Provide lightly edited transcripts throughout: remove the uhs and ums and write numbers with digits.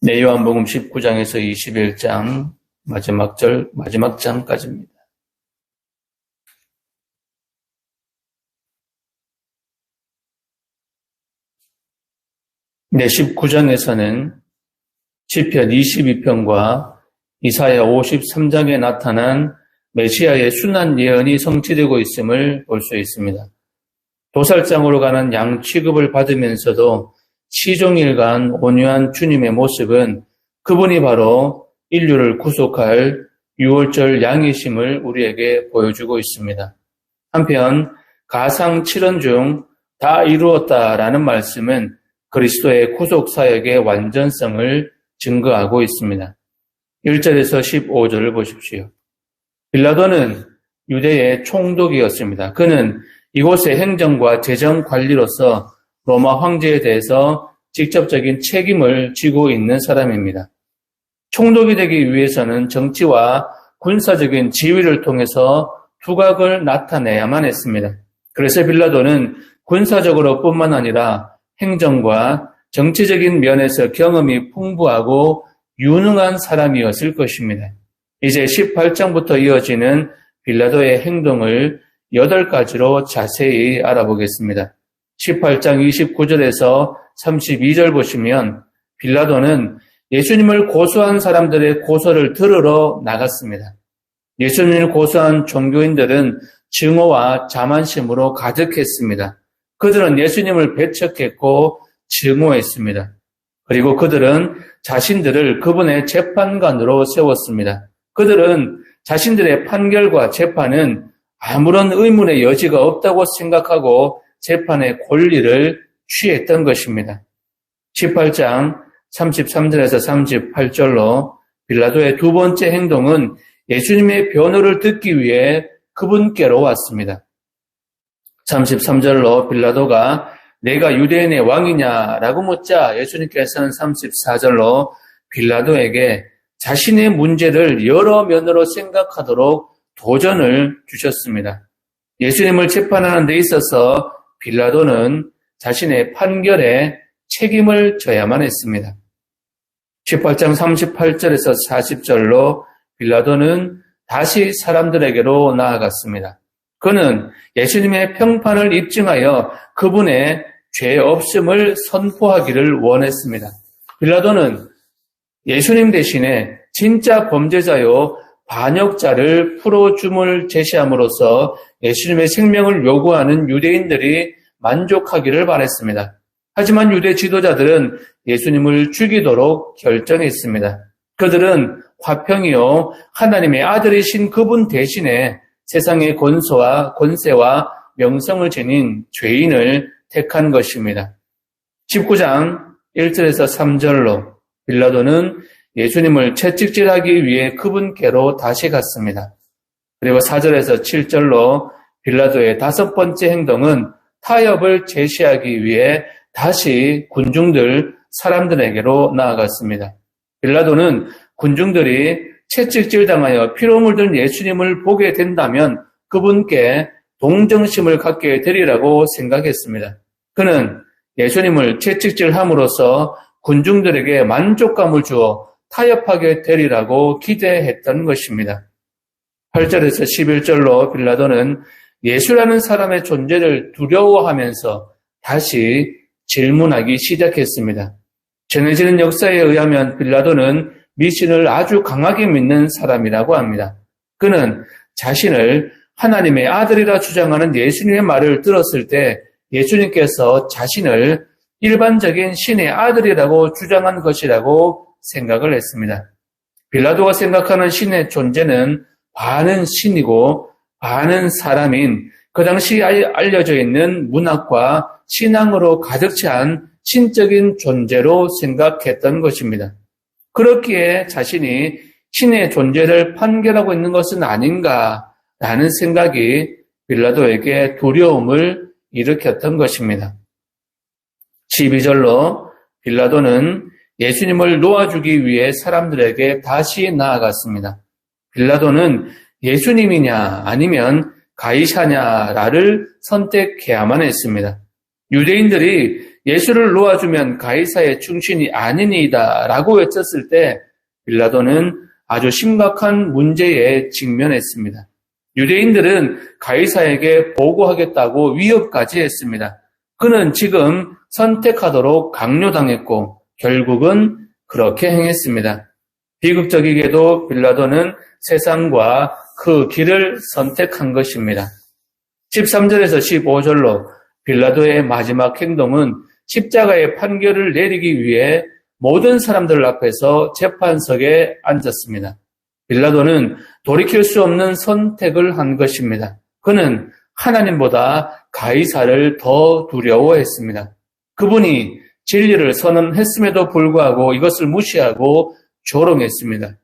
네, 요한복음 19장에서 21장 마지막 장까지입니다. 네, 19장에서는 시편 22편과 이사야 53장에 나타난 메시아의 순환 예언이 성취되고 있음을 볼 수 있습니다. 도살장으로 가는 양 취급을 받으면서도 시종일관 온유한 주님의 모습은 그분이 바로 인류를 구속할 유월절 양이심을 우리에게 보여주고 있습니다. 한편 가상 7원 중 다 이루었다라는 말씀은 그리스도의 구속 사역의 완전성을 증거하고 있습니다. 1절에서 15절을 보십시오. 빌라도는 유대의 총독이었습니다. 그는 이곳의 행정과 재정 관리로서 로마 황제에 대해서 직접적인 책임을 지고 있는 사람입니다. 총독이 되기 위해서는 정치와 군사적인 지위를 통해서 두각을 나타내야만 했습니다. 그래서 빌라도는 군사적으로 뿐만 아니라 행정과 정치적인 면에서 경험이 풍부하고 유능한 사람이었을 것입니다. 이제 18장부터 이어지는 빌라도의 행동을 8가지로 자세히 알아보겠습니다. 18장 29절에서 32절 보시면 빌라도는 예수님을 고소한 사람들의 고소를 들으러 나갔습니다. 예수님을 고소한 종교인들은 증오와 자만심으로 가득했습니다. 그들은 예수님을 배척했고 증오했습니다. 그리고 그들은 자신들을 그분의 재판관으로 세웠습니다. 그들은 자신들의 판결과 재판은 아무런 의문의 여지가 없다고 생각하고 재판의 권리를 취했던 것입니다. 18장 33절에서 38절로 빌라도의 두 번째 행동은 예수님의 변호를 듣기 위해 그분께로 왔습니다. 33절로 빌라도가 내가 유대인의 왕이냐라고 묻자 예수님께서는 34절로 빌라도에게 자신의 문제를 여러 면으로 생각하도록 도전을 주셨습니다. 예수님을 재판하는 데 있어서 빌라도는 자신의 판결에 책임을 져야만 했습니다. 18장 38절에서 40절로 빌라도는 다시 사람들에게로 나아갔습니다. 그는 예수님의 평판을 입증하여 그분의 죄 없음을 선포하기를 원했습니다. 빌라도는 예수님 대신에 진짜 범죄자요 반역자를 풀어줌을 제시함으로써 예수님의 생명을 요구하는 유대인들이 만족하기를 바랬습니다. 하지만 유대 지도자들은 예수님을 죽이도록 결정했습니다. 그들은 화평이요 하나님의 아들이신 그분 대신에 세상의 권세와 명성을 지닌 죄인을 택한 것입니다. 19장 1절에서 3절로 빌라도는 예수님을 채찍질하기 위해 그분께로 다시 갔습니다. 그리고 4절에서 7절로 빌라도의 다섯 번째 행동은 타협을 제시하기 위해 다시 사람들에게로 나아갔습니다. 빌라도는 군중들이 채찍질 당하여 피로 물든 예수님을 보게 된다면 그분께 동정심을 갖게 되리라고 생각했습니다. 그는 예수님을 채찍질함으로써 군중들에게 만족감을 주어 타협하게 되리라고 기대했던 것입니다. 8절에서 11절로 빌라도는 예수라는 사람의 존재를 두려워하면서 다시 질문하기 시작했습니다. 전해지는 역사에 의하면 빌라도는 미신을 아주 강하게 믿는 사람이라고 합니다. 그는 자신을 하나님의 아들이라 주장하는 예수님의 말을 들었을 때 예수님께서 자신을 일반적인 신의 아들이라고 주장한 것이라고 생각을 했습니다. 빌라도가 생각하는 신의 존재는 반은 신이고 반은 사람인 그 당시 알려져 있는 문학과 신앙으로 가득 찬 신적인 존재로 생각했던 것입니다. 그렇기에 자신이 신의 존재를 판결하고 있는 것은 아닌가라는 생각이 빌라도에게 두려움을 일으켰던 것입니다. 12절로 빌라도는 예수님을 놓아주기 위해 사람들에게 다시 나아갔습니다. 빌라도는 예수님이냐 아니면 가이사냐를 선택해야만 했습니다. 유대인들이 예수를 놓아주면 가이사의 충신이 아니니이다 라고 외쳤을 때 빌라도는 아주 심각한 문제에 직면했습니다. 유대인들은 가이사에게 보고하겠다고 위협까지 했습니다. 그는 지금 선택하도록 강요당했고 결국은 그렇게 행했습니다. 비극적이게도 빌라도는 세상과 그 길을 선택한 것입니다. 13절에서 15절로 빌라도의 마지막 행동은 십자가의 판결을 내리기 위해 모든 사람들 앞에서 재판석에 앉았습니다. 빌라도는 돌이킬 수 없는 선택을 한 것입니다. 그는 하나님보다 가이사를 더 두려워했습니다. 그분이 진리를 선언했음에도 불구하고 이것을 무시하고 조롱했습니다.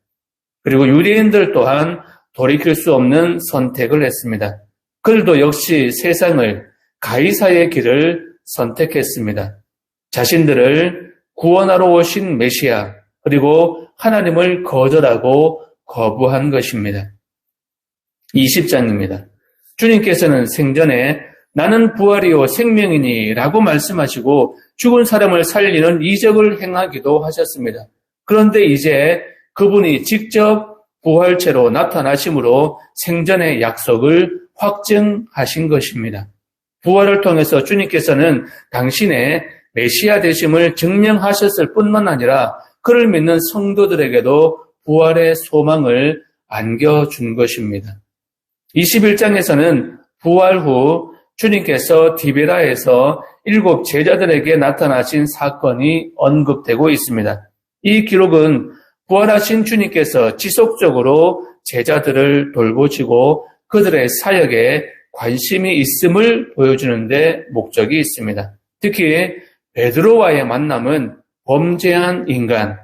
그리고 유대인들 또한 돌이킬 수 없는 선택을 했습니다. 그들도 역시 세상을 가이사의 길을 선택했습니다. 자신들을 구원하러 오신 메시아 그리고 하나님을 거절하고 거부한 것입니다. 20장입니다. 주님께서는 생전에 나는 부활이요 생명이니 라고 말씀하시고 죽은 사람을 살리는 이적을 행하기도 하셨습니다. 그런데 이제 그분이 직접 부활체로 나타나심으로 생전의 약속을 확증하신 것입니다. 부활을 통해서 주님께서는 당신의 메시아 되심을 증명하셨을 뿐만 아니라 그를 믿는 성도들에게도 부활의 소망을 안겨준 것입니다. 21장에서는 부활 후 주님께서 디베라에서 7 제자들에게 나타나신 사건이 언급되고 있습니다. 이 기록은 부활하신 주님께서 지속적으로 제자들을 돌보시고 그들의 사역에 관심이 있음을 보여주는 데 목적이 있습니다. 특히 베드로와의 만남은 범죄한 인간,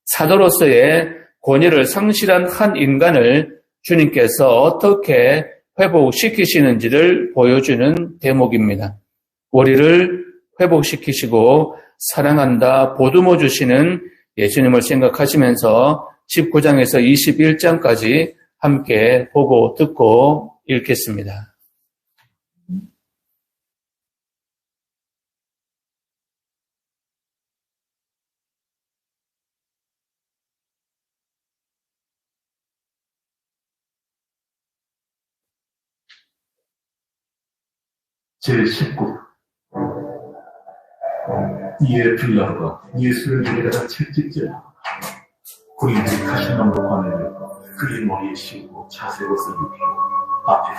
사도로서의 권위를 상실한 한 인간을 주님께서 어떻게 회복시키시는지를 보여주는 대목입니다. 우리를 회복시키시고 사랑한다 보듬어 주시는 예수님을 생각하시면서 19장에서 21장까지 함께 보고 듣고 읽겠습니다. 제19. 이에 빌라도가 예수를 데려다가 채찍질하고 군인들이 가시나무로 관을 그의 머리에 씌우고 자색 옷을 입히고 앞에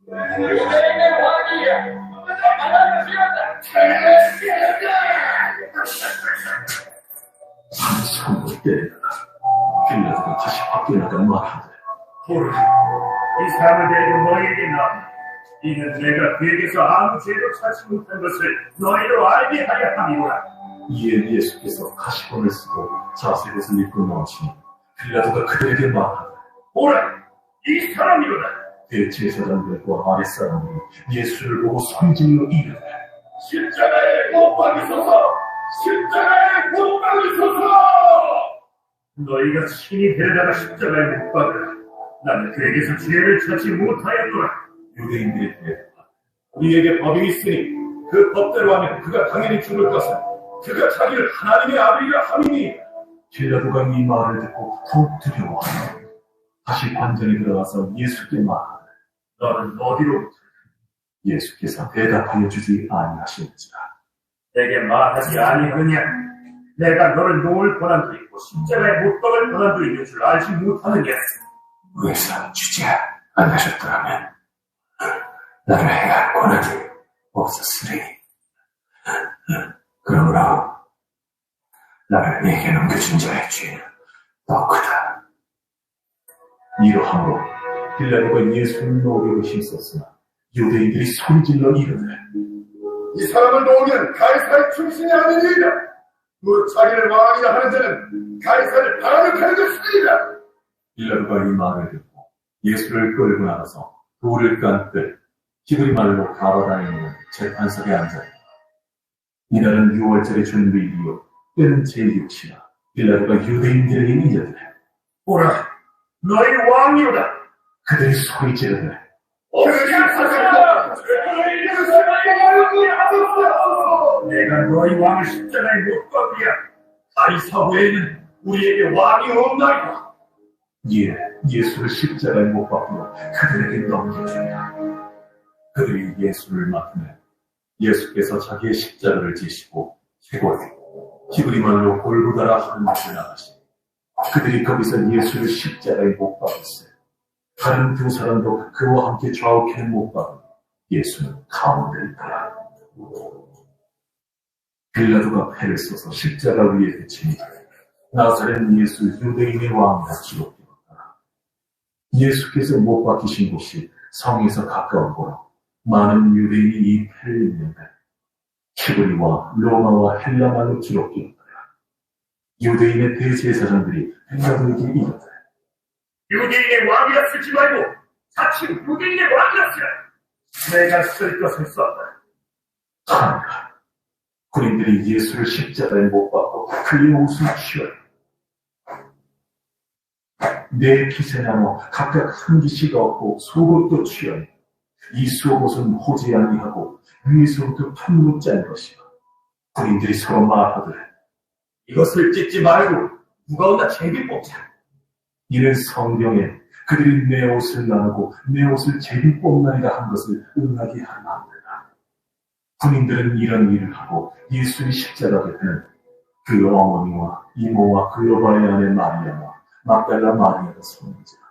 세우니라. 유대인의 왕이야! 손을 때리다가 빌라도가 다시 밖에 나가 말하되 보라, 이 사람을 데리고 너희에게 나온다. 이는 내가 그에게서 아무 죄도 찾지 못한 것을 너희로 알게 하려 함이오라. 이에 예수께서 가시권을 쓰고 자색 옷을 입고 나오시니 빌라도가 그들에게 말하되 보라, 이 사람이로다. 대제사장들과 아랫사람들이 예수를 보고 성질로 이르되 십자가에 못 박으소서! 십자가에 못 박으소서! 너희가 친히 데려다가 십자가에 못 박으라. 나는 그에게서 죄를 찾지 못하였노라. 유대인들이 대답하되 우리에게 법이 있으니 그 법대로 하면 그가 당연히 죽을 것은 그가 자기를 하나님의 아들이라 함이니. 빌라도가 이 말을 듣고 더욱 두려워하며 다시 관전에 들어가서 예수께 말하되 너는 어디로부터? 예수께서 대답하여 주지 아니하시는지라. 내게 말하지 아니하느냐? 내가 너를 놓을 권한도 있고 십자가에 못 박을 권한도 있는 줄 알지 못하느냐? 의사 주지 않으셨더라면 나를 해할 권한이 없었으리. 그러므로 나를 내게 넘겨준 자의 죄는 더 크다. 이러함으로 빌라도가 예수를 놓으려고 힘썼으나 유대인들이 소리질러 이르되 이 사람을 놓으면 가이사의 충신이 아니니이다. 무릇 자기를 왕이라 하는 자는 가이사를 바라는 것이니이다. 빌라도가 이 말을 듣고 예수를 끌고 나가서 돌을 깐 뜰 히브리 말로 가바다에 있는 재판석에 앉았다. 이날은 6월절의 준비일이요 때는 제6시라. 빌라도가 유대인들에게 이르되 보라, 너희 왕이로다. 그들이 소리 지르되 어떻게 하소서! 아니하소서. 내가 너희 왕을 십자가에 못 박으랴. 가이사 외에는 우리에게 왕이 없나이다. 예수를 십자가에 못 박고 그들에게 넘겨줍니다. 그들이 예수를 맡으면 예수께서 자기의 십자가를 지시고 해골 히브리말로 골고다라 하는 곳에 나가시니 그들이 거기서 예수를 십자가에 못 박았어요. 다른 두 사람도 그와 함께 좌우편에 못 박은 예수는 가운데 있더라. 빌라도가 패를 써서 십자가 위에 붙이니 나사렛 예수 유대인의 왕이라 기록되었다. 예수께서 못 박히신 곳이 성에서 가까운 곳 많은 유대인이 이 패를 입는데 히브리와 로마와 헬라말로 기록되었다. 유대인의 대제사장들이 빌라도에게 이르되 유대인의 왕이라 쓰지 말고 자칫 유대인의 왕이라 쓰라. 내가 쓸 것을 썼다. 하니라. 군인들이 예수를 십자가에 못 박고 그의 옷을 취하여 네 기세나무 각각 한 기씩 얻고 속옷도 취하여 이 속옷은 호지 아니하고 위에서부터 통으로 짠 것이라. 군인들이 서로 말하더래 이것을 찢지 말고 누가 온다 제비 뽑자. 이는 성경에 그들이 내 옷을 나누고 내 옷을 제비 뽑나이다 한 것을 응하게 하라. 군인들은 이런 일을 하고 예수의 십자가 곁에는 그 어머니와 이모와 글로바의 아내 마리아와 막달라 마리아가 서는지라.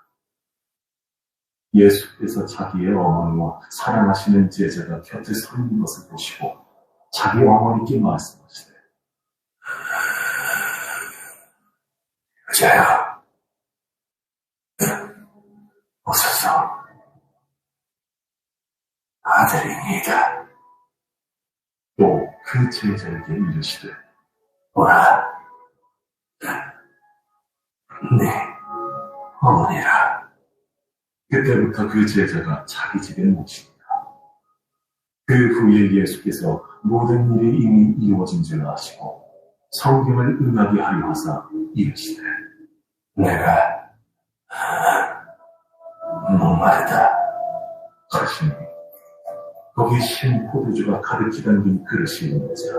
예수께서 자기의 어머니와 사랑하시는 제자가 곁에 서 있는 것을 보시고 자기 어머니께 말씀하시되 여자야, 오소서. 아들입니다. 또 그 제자에게 이르시되 오라. 네 어머니라. 그때부터 그 제자가 자기 집에 모십니다. 그 후에 예수께서 모든 일이 이미 이루어진 줄 아시고 성경을 응하게 하려 하사 이르시되 내가 목마르다 하시니 거기 신 포도주가 가득히 담긴 그릇이 있는지라.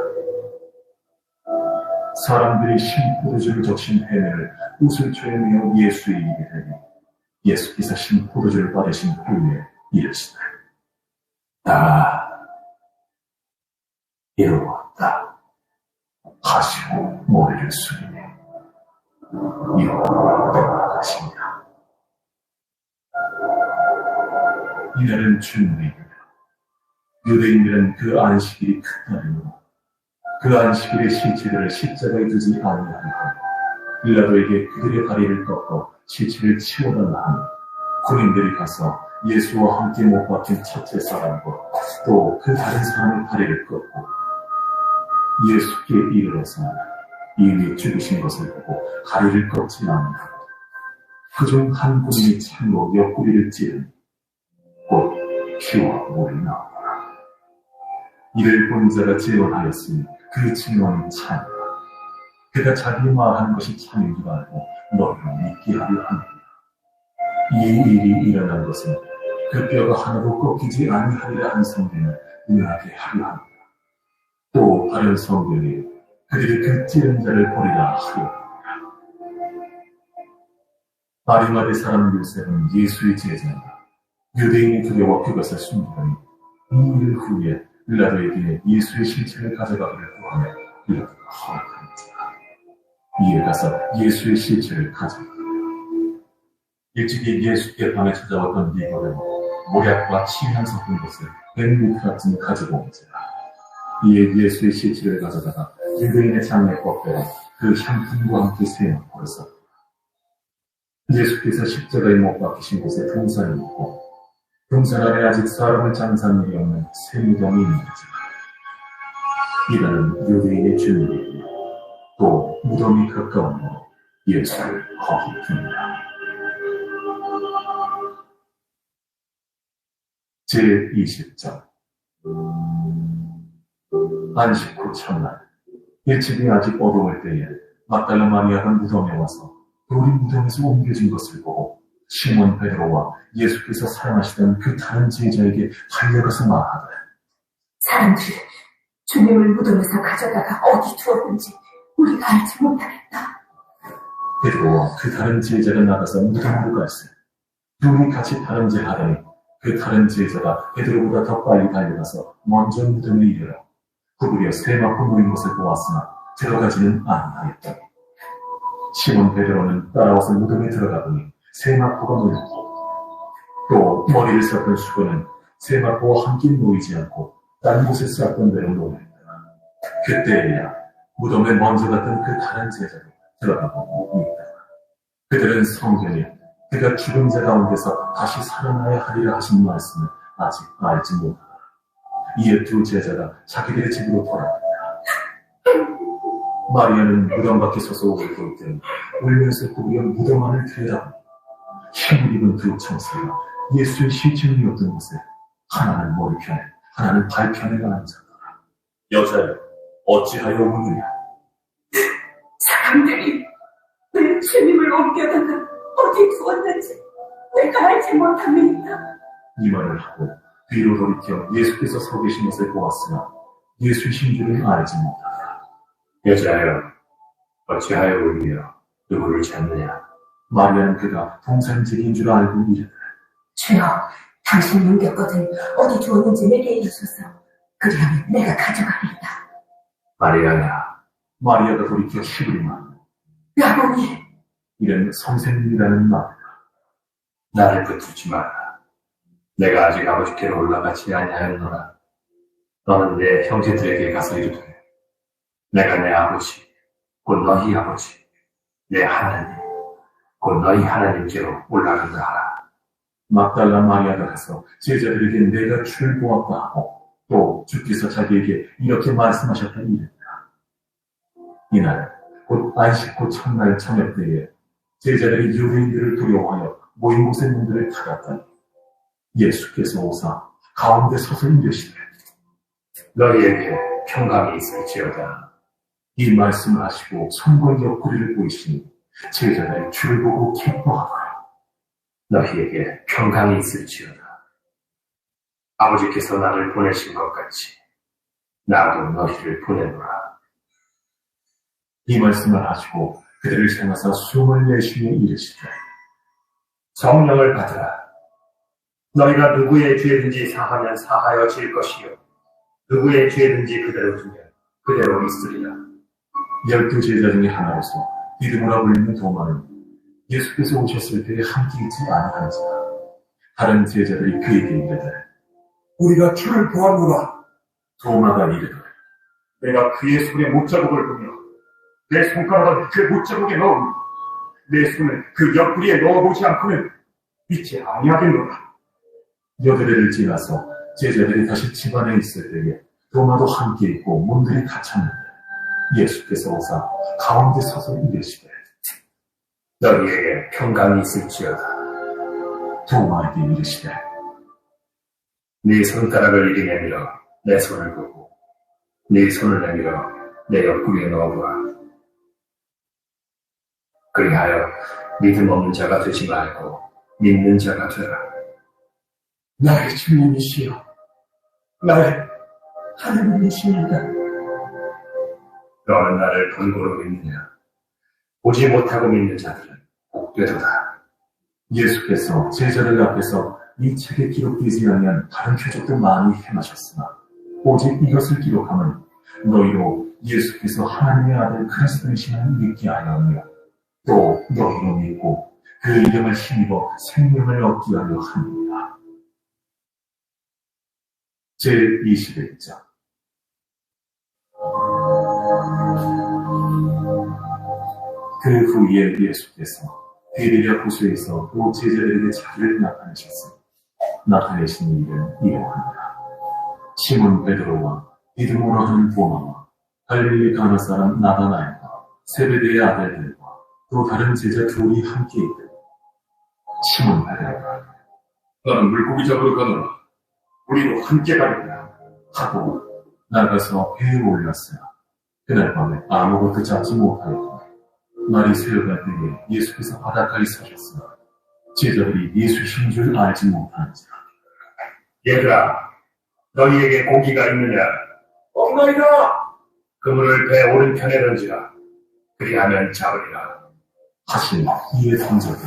사람들이 신 포도주를 적신 해면을 옷을 죄매어 예수의 입에 대니 예수께서 신 포도주를 받으신 후에 이르시되 다 이루었다 하시고 머리를 숙이니 이루었다 하십니다. 이날은 주님이며 유대인들은 그 안식일이 큰 날이므로 그 안식일의 시체들을 십자가에 두지 아니하려 하며 빌라도에게 그들의 다리를 꺾어 시체를 치워달라 하니 군인들이 가서 예수와 함께 못 박힌 첫째 사람과 또 그 다른 사람의 다리를 꺾고 예수께 이르러서 이미 죽으신 것을 보고 다리를 꺾지 아니하고 그중 한 군인이 창으로 옆구리를 찌르니 곧 피와 물이 나오더라. 이를 본 자가 재원하였으니 그 증언이 참이라. 그가 자기 말하는 것이 참인 줄 알고 너희를 믿게 하려 합니다. 이 일이 일어난 것은 그 뼈가 하나도 꺾이지 아니하리라 한 성경을 응하게 하려 합니다. 또 다른 성경에 그들이 그 찌른 자를 보리라 하려 합니다. 아리마대 사람 요셉은 예수의 제자이다. 유대인이 두려워 그것을 숨기더니 이 일 후에 빌라도에게 예수의 실체를 가져가기를 구하며 빌라도가 허락하였지라. 이에 가서 예수의 실체를 가져가니 일찍이 예수께 밤에 찾아왔던 니고데모 모략과 침향 섞은 것을 100리터쯤 가지고 온지라. 이에 예수의 실체를 가져다가 유대인의 장례 껍데에 그 향품과 함께 세워 버렸었다. 예수께서 십자가에 못 박히신 곳에 동산이 있고 동산 안에 아직 사람을 장사한 일이 없는 새 무덤이 있는 거지만 이들은 유대인의 주님이며 또 무덤이 가까우므로 예수를 거기 둡니다. 제20장 안식 후 첫날 일찍이 아직 어두울 때에 막달라 마리아가 무덤에 와서 돌이 무덤에서 옮겨진 것을 보고 시몬 베드로와 예수께서 사랑하시던 그 다른 제자에게 달려가서 말하되 사람들이 주님을 무덤에서 가져다가 어디 두었는지 우리가 알지 못하겠다. 베드로와 그 다른 제자가 나가서 무덤으로 갔어요. 둘이 같이 다름질하더니 그 다른 제자가 베드로보다 더 빨리 달려가서 먼저 무덤에 이르러 구부려 새 맞고 놓인 것을 보았으나 들어가지는 아니하였다. 시몬 베드로는 따라와서 무덤에 들어가더니 새 맞고가 놓였고 또 머리를 썼던 수건은 새 맞고와 함께 놓이지 않고 다른 곳에 쌌던 대로 놓였다. 그때에야 무덤에 먼저 갔던 그 다른 제자도 들어가고 있다. 그들은 성경에 그가 죽은 자 가운데서 다시 살아나야 하리라 하신 말씀을 아직 알지 못하다. 이에 두 제자가 자기들의 집으로 돌아갔다. 마리아는 무덤 밖에 서서 울고 있더니 울면서 구부려 무덤 안을 들여다보니 흰을 입은 두 청사가 예수의 시체이었던 곳에 하나는 머리편에 하나는 발편에가 앉았더라. 여자여, 어찌하여 우느냐? 사람들이 왜 주님을 옮겨다가 어디 두었는지 내가 알지 못합니다. 이 말을 하고 뒤로 돌이켜 예수께서 서 계신 것을 보았으나 예수이신 줄을 알지 못하더라. 여자여, 어찌하여 울며 누구를 찾느냐? 마리아는 그가 동산직인 줄 알고 이르되 주여, 당신 옮겼거든 어디 두었는지 내게 이르소서. 그리하면 내가 가져가리이다. 마리아야, 마리아가 돌이켜 시부리만 라보니, 이는 선생님이라는 말이다. 나를 붙들지 마라. 내가 아직 아버지께로 올라가지 아니하였노라. 너는 내 형제들에게 가서 이르되 내가 내 아버지, 곧 너희 아버지, 내 하나님, 곧 너희 하나님께로 올라간다 하라. 막달라 마리아가 가서 제자들에게 내가 주를 보았다 하고 또 주께서 자기에게 이렇게 말씀하셨다 이랬다. 이날 곧 안식 후 첫날 저녁 때에 제자들이 유대인들을 두려워하여 모인 곳의 문들을 닫았더니 예수께서 오사 가운데 서서 이르시되 너희에게 평강이 있을지어다. 이 말씀을 하시고 손과 옆구리를 보이시니 제자들이 주를 보고 기뻐하더라. 너희에게 평강이 있을지어다. 아버지께서 나를 보내신 것 같이 나도 너희를 보내노라. 이 말씀을 하시고 그들을 향하사 숨을 내쉬며 이르시되 성령을 받으라. 너희가 누구의 죄든지 사하면 사하여질 것이요 누구의 죄든지 그대로 두면 그대로 있으리라. 12 제자 중에 하나로서 디드모라 불리는 도마는 예수께서 오셨을 때에 함께 있지 아니한지라. 다른 제자들이 그에게 이르되 우리가 주를 보았노라. 도마가 이르되 내가 그의 손에 못자국을 보며 내 손가락을 그 못자국에 넣으며 내 손을 그 옆구리에 넣어보지 않고는 믿지 아니하겠노라. 여드레를 지나서 제자들이 다시 집안에 있을 때에 도마도 함께 있고 문들이 닫혔는데 예수께서 오사 가운데 서서 이르시되 너희에게 평강이 있을지어다. 도마에게 이르시되 네 손가락을 이리 내밀어 내 손을 보고 네 손을 내밀어 내 옆구리에 넣어보라. 그리하여 믿음 없는 자가 되지 말고 믿는 자가 되라. 나의 주님이시여, 나의 하나님이시니이다. 너는 나를 본고로 믿느냐? 보지 못하고 믿는 자들은 복되도다. 예수께서 제자들 앞에서 이 책에 기록되지 아니한 다른 표적도 많이 행하셨으나 오직 이것을 기록하면 너희로 예수께서 하나님의 아들 그리스도이심을 믿게 하였으며 또 너희로 믿고 그 이름을 힘입어 생명을 얻게 하려 합니다. 제21장 그 후에 예수께서 베드레아 호수에서 또 제자들에게 자기를 나타내셨으니 나타내신 일은 이러합니다. 시몬 베드로와 디드모라 하는 도마와 갈릴리 가나 사람 나다나엘과 세베대의 아들들과 또 다른 제자 둘이 함께 있더니 시몬 베드로가 나는 물고기 잡으러 가노라. 우리도 함께 가겠다. 하고 나가서 배에 올랐으나 그날 밤에 아무것도 잡지 못하였고 날이 새어갈 때에 예수께서 바닷가에 서셨으나 제자들이 예수신 줄 알지 못하는지라. 얘들아, 너희에게 고기가 있느냐? 없나이다. 그물을 배 오른편에 던지라. 그리하면 잡으리라. 하신 이에 던져도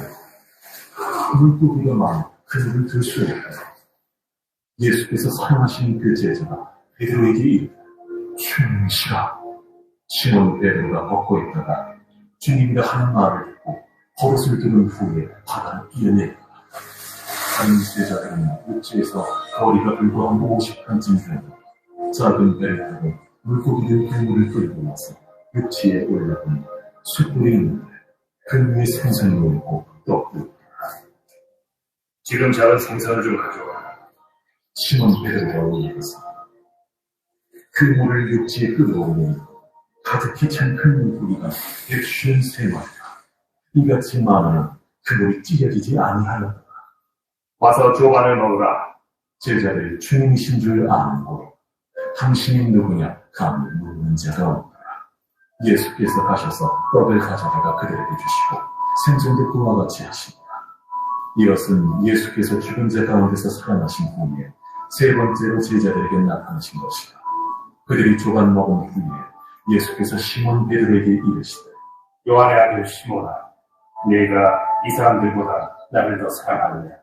물고기가 많아 그물을 들 수 없다. 예수께서 사용하신 그 제자가 베드로에게 이르되 주님이시라. 시몬 베드로가 걷고 있다가 주님이 하는 말을 듣고 버릇을 들은 후에 바다를 뛰어내리라. 다른 제자들은 육지에서 거리가 불과 50칸쯤 되고 작은 배를 타고 물고기를 그물을 끌고 와서 육지에 올라오니 숯불이 있는데 그 위에 생선이 올고 떡도 지금 잡은 생선을 좀 가져와. 시몬 베드로가 올라가서 그 물을 육지에 끌어오니 가득히 찬 큰 물고기가 153마리라. 이같이 많으나 그 물이 찢어지지 아니하였다. 와서 조반을 먹으라. 제자들이 주님이신 줄 아는 고로 당신이 누구냐 감히 묻는 자가 없더라. 예수께서 가셔서 떡을 가져다가 그들에게 주시고 생선도 그와 같이 하시니라. 이것은 예수께서 죽은 자 가운데서 살아나신 후에 세 번째로 제자들에게 나타나신 것이라. 그들이 조반 먹은 후에 예수께서 시몬 베드로에게 이르시되 요한의 아들 시몬아, 네가 이 사람들보다 나를 더 사랑하느냐?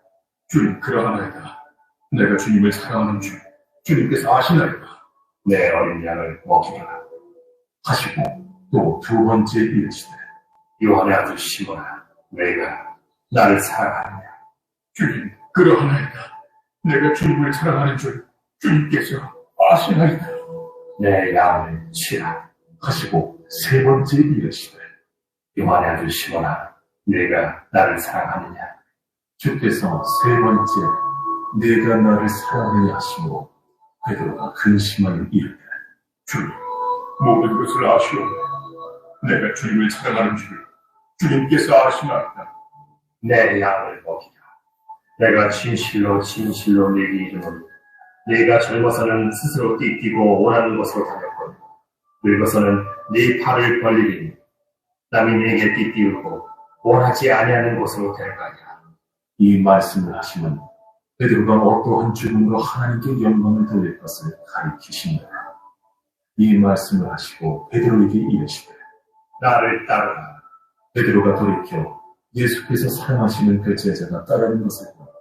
주님, 그러하나이다. 내가 주님을 사랑하는 줄 주님께서 아시나이다. 내 어린 양을 먹이라. 하시고 또 두 번째 이르시되 요한의 아들 시몬아, 네가 나를 사랑하느냐? 주님, 그러하나이다. 내가 주님을 사랑하는 줄 주님께서 아시나이다. 내 양을 치라. 하시고 세 번째 이르시되 요한의 아들 시몬아, 네가 나를 사랑하느냐? 주께서 세 번째 네가 나를 사랑하느냐 하시므로 베드로가 근심하여 이르되 주님, 모든 것을 아시오니 내가 주님을 사랑하는 줄 주님께서 아시나이다. 내 양을 먹이라. 내가 진실로 진실로 네게 이르노니 네가 젊어서는 스스로 띠뛰고 원하는 곳으로 다녔거든. 늙어서는 네 팔을 벌리리니 남이 네게 띠띠우고 원하지 아니하는 곳으로 데려가리라. 이 말씀을 하시면 베드로가 어떠한 죽음으로 하나님께 영광을 돌릴 것을 가리키시니라. 이 말씀을 하시고 베드로에게 이르시되 나를 따르라. 베드로가 돌이켜 예수께서 사랑하시는 그 제자가 따르는 것을 보고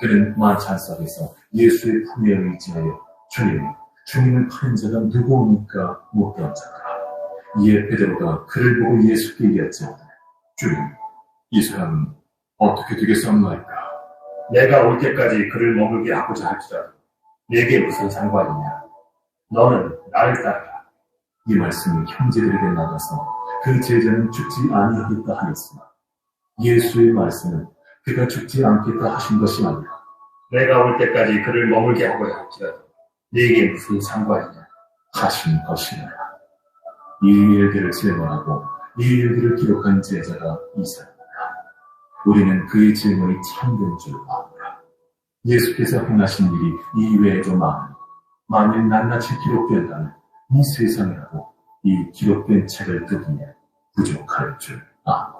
그는 만찬 속에서 예수의 품에 의지하여 주님을 파는 자가 누구입니까? 묻던자더라. 이에 베드로가 그를 보고 예수께 여쭤오되 주님, 이 사람은 어떻게 되겠사옵나이까? 내가 올 때까지 그를 머물게 하고자 할지라도 네게 무슨 상관이냐? 너는 나를 따르라. 이 말씀이 형제들에게 나가서 그 제자는 죽지 아니하겠다 하였으나 예수의 말씀은 그가 죽지 않겠다 하신 것이 아니라 내가 올 때까지 그를 머물게 하고자 할지라도 네게 무슨 상관이냐? 하신 것이니라. 이 일들을 질문하고 이 일들을 기록한 제자가 이사입니다. 우리는 그의 질문이 참된 줄 아노라. 예수께서 행하신 일이 이외에도 많으니 만일 낱낱이 기록된다면 이 세상이라도 이 기록된 책을 뜯으면 부족할 줄 아노라.